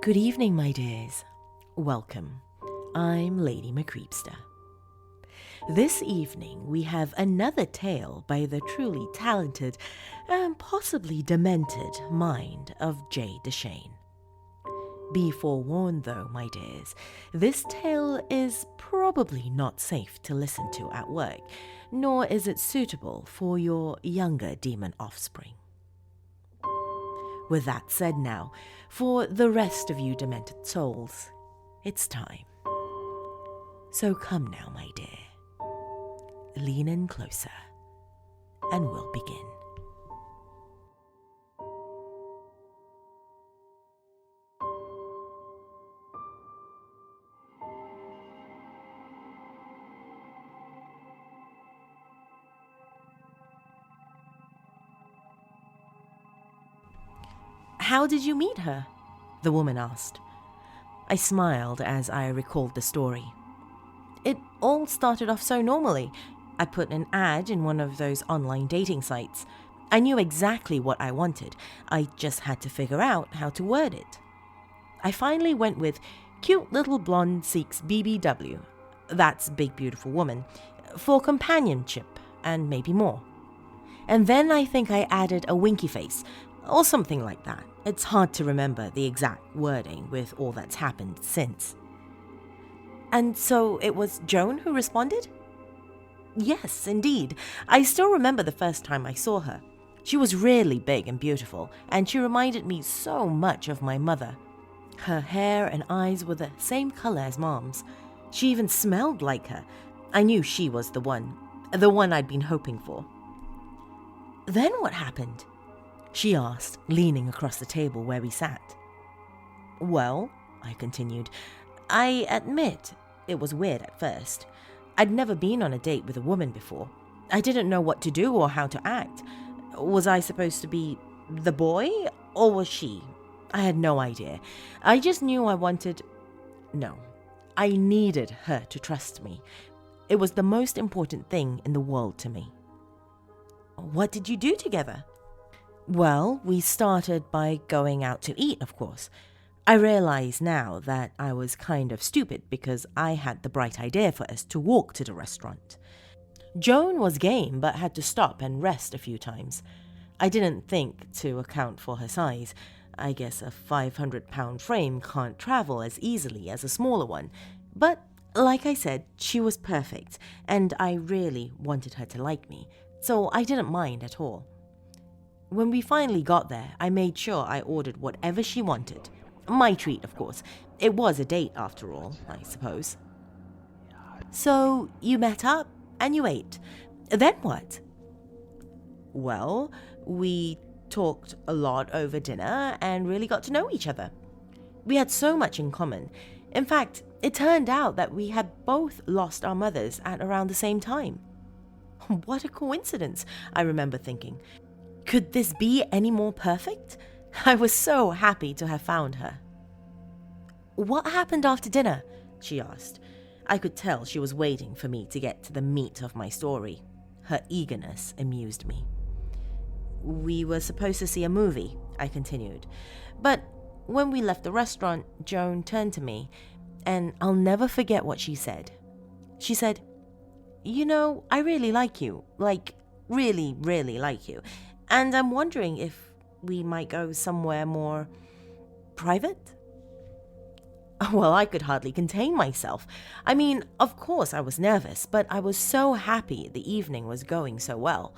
Good evening, my dears. Welcome. I'm Lady Creepypasta. This evening we have another tale by the truly talented and possibly demented mind of Deschene. Be forewarned though, my dears, this tale is probably not safe to listen to at work, nor is it suitable for your younger demon offspring. With that said now, for the rest of you demented souls, it's time. So come now, my dear. Lean in closer, and we'll begin. How did you meet her? The woman asked. I smiled as I recalled the story. It all started off so normally. I put an ad in one of those online dating sites. I knew exactly what I wanted. I just had to figure out how to word it. I finally went with cute little blonde seeks BBW, that's big beautiful woman, for companionship and maybe more. And then I think I added a winky face, or something like that. It's hard to remember the exact wording with all that's happened since. And so it was Joan who responded? Yes, indeed. I still remember the first time I saw her. She was really big and beautiful, and she reminded me so much of my mother. Her hair and eyes were the same color as Mom's. She even smelled like her. I knew she was the one I'd been hoping for. Then what happened? She asked, leaning across the table where we sat. Well, I continued, I admit it was weird at first. I'd never been on a date with a woman before. I didn't know what to do or how to act. Was I supposed to be the boy, or was she? I had no idea. I just knew I needed her to trust me. It was the most important thing in the world to me. What did you do together? Well, we started by going out to eat, of course. I realize now that I was kind of stupid because I had the bright idea for us to walk to the restaurant. Joan was game but had to stop and rest a few times. I didn't think to account for her size. I guess a 500-pound frame can't travel as easily as a smaller one. But, like I said, she was perfect, and I really wanted her to like me, so I didn't mind at all. When we finally got there, I made sure I ordered whatever she wanted. My treat, of course. It was a date after all, I suppose. So, you met up and you ate. Then what? Well, we talked a lot over dinner and really got to know each other. We had so much in common. In fact, it turned out that we had both lost our mothers at around the same time. What a coincidence, I remember thinking. Could this be any more perfect? I was so happy to have found her. What happened after dinner? She asked. I could tell she was waiting for me to get to the meat of my story. Her eagerness amused me. We were supposed to see a movie, I continued. But when we left the restaurant, Joan turned to me, and I'll never forget what she said. She said, "You know, I really like you. Like, really, really like you. And I'm wondering if we might go somewhere more private?" Well, I could hardly contain myself. I mean, of course I was nervous, but I was so happy the evening was going so well.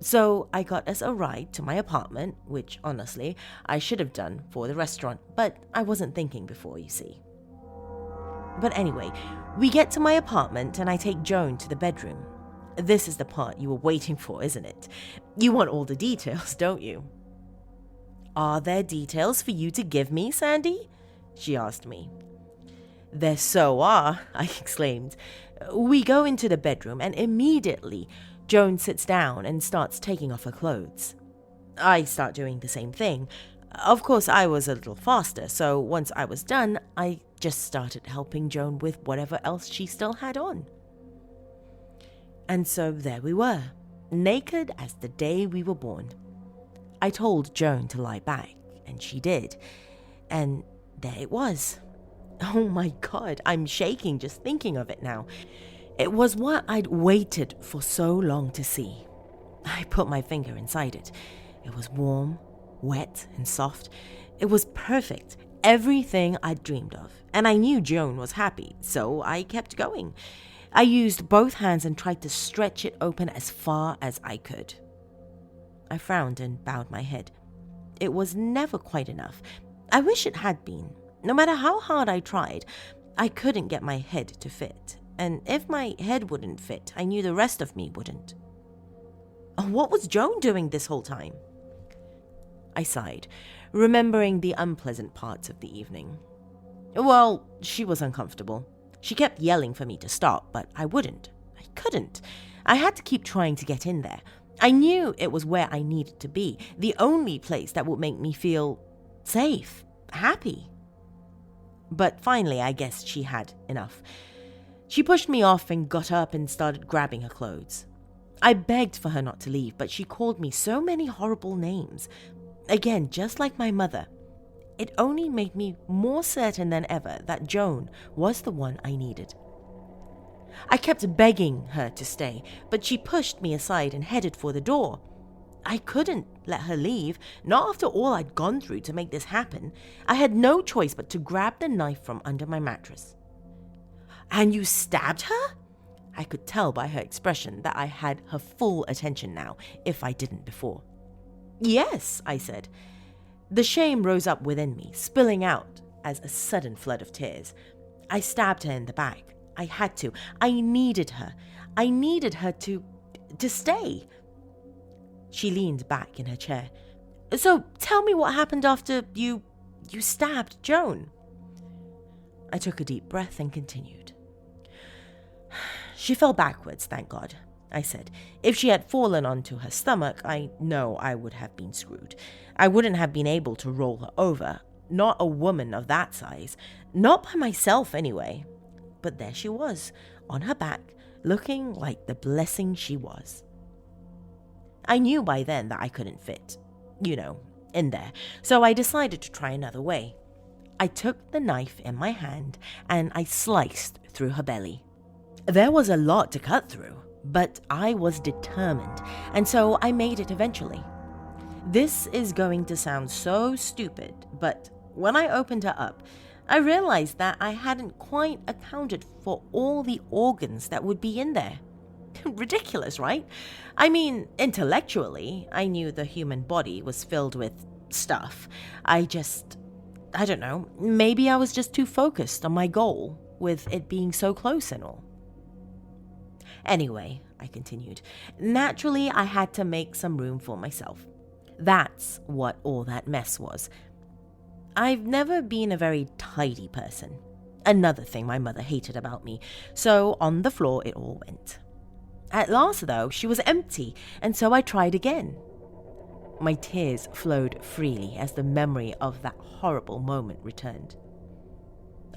So I got us a ride to my apartment, which honestly I should have done for the restaurant, but I wasn't thinking before, you see. But anyway, we get to my apartment and I take Joan to the bedroom. This is the part you were waiting for, isn't it? You want all the details, don't you? Are there details for you to give me, Sandy? She asked me. There so are, I exclaimed. We go into the bedroom and immediately Joan sits down and starts taking off her clothes. I start doing the same thing. Of course, I was a little faster, so once I was done, I just started helping Joan with whatever else she still had on. And so there we were, naked as the day we were born. I told Joan to lie back, and she did. And there it was. Oh my God, I'm shaking just thinking of it now. It was what I'd waited for so long to see. I put my finger inside it. It was warm, wet, and soft. It was perfect, everything I'd dreamed of. And I knew Joan was happy, so I kept going. I used both hands and tried to stretch it open as far as I could. I frowned and bowed my head. It was never quite enough. I wish it had been. No matter how hard I tried, I couldn't get my head to fit. And if my head wouldn't fit, I knew the rest of me wouldn't. What was Joan doing this whole time? I sighed, remembering the unpleasant parts of the evening. Well, she was uncomfortable. She kept yelling for me to stop, but I wouldn't. I couldn't. I had to keep trying to get in there. I knew it was where I needed to be, the only place that would make me feel safe, happy. But finally, I guess she had enough. She pushed me off and got up and started grabbing her clothes. I begged for her not to leave, but she called me so many horrible names. Again, just like my mother. It only made me more certain than ever that Joan was the one I needed. I kept begging her to stay, but she pushed me aside and headed for the door. I couldn't let her leave, not after all I'd gone through to make this happen. I had no choice but to grab the knife from under my mattress. And you stabbed her? I could tell by her expression that I had her full attention now, if I didn't before. Yes, I said. The shame rose up within me, spilling out as a sudden flood of tears. I stabbed her in the back. I had to. I needed her. I needed her to stay. She leaned back in her chair. So tell me what happened after you stabbed Joan. I took a deep breath and continued. She fell backwards, thank God, I said. If she had fallen onto her stomach, I know I would have been screwed. I wouldn't have been able to roll her over. Not a woman of that size. Not by myself, anyway. But there she was, on her back, looking like the blessing she was. I knew by then that I couldn't fit, in there, so I decided to try another way. I took the knife in my hand and I sliced through her belly. There was a lot to cut through, but I was determined, and so I made it eventually. This is going to sound so stupid, but when I opened her up, I realized that I hadn't quite accounted for all the organs that would be in there. Ridiculous, right? I mean, intellectually, I knew the human body was filled with stuff. I don't know, maybe I was just too focused on my goal, with it being so close and all. Anyway, I continued, naturally I had to make some room for myself. That's what all that mess was. I've never been a very tidy person. Another thing my mother hated about me, so on the floor it all went. At last, though, she was empty, and so I tried again. My tears flowed freely as the memory of that horrible moment returned.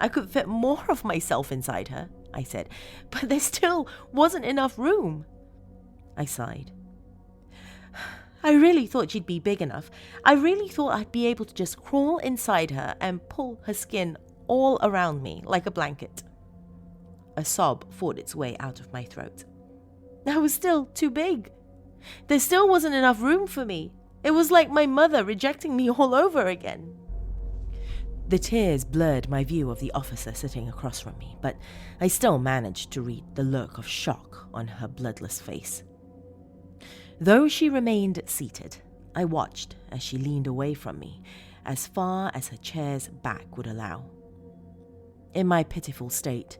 I could fit more of myself inside her, I said, but there still wasn't enough room. I sighed. I really thought she'd be big enough. I really thought I'd be able to just crawl inside her and pull her skin all around me like a blanket. A sob fought its way out of my throat. I was still too big. There still wasn't enough room for me. It was like my mother rejecting me all over again. The tears blurred my view of the officer sitting across from me, but I still managed to read the look of shock on her bloodless face. Though she remained seated, I watched as she leaned away from me, as far as her chair's back would allow. In my pitiful state,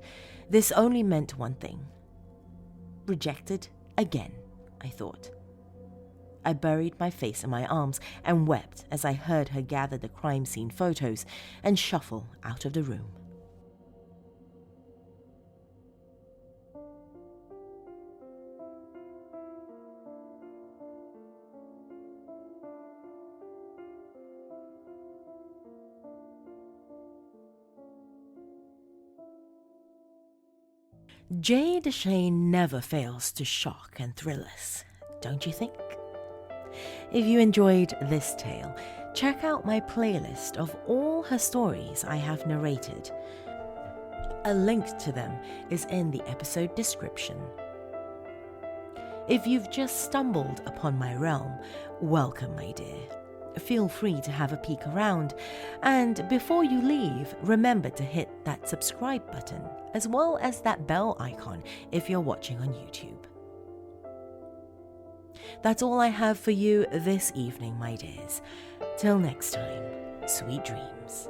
this only meant one thing. Rejected again, I thought. I buried my face in my arms and wept as I heard her gather the crime scene photos and shuffle out of the room. Deschene never fails to shock and thrill us, don't you think? If you enjoyed this tale, check out my playlist of all her stories I have narrated. A link to them is in the episode description. If you've just stumbled upon my realm, welcome, my dear. Feel free to have a peek around, and before you leave, remember to hit that subscribe button as well as that bell icon if you're watching on YouTube. That's all I have for you this evening, my dears. Till next time, sweet dreams.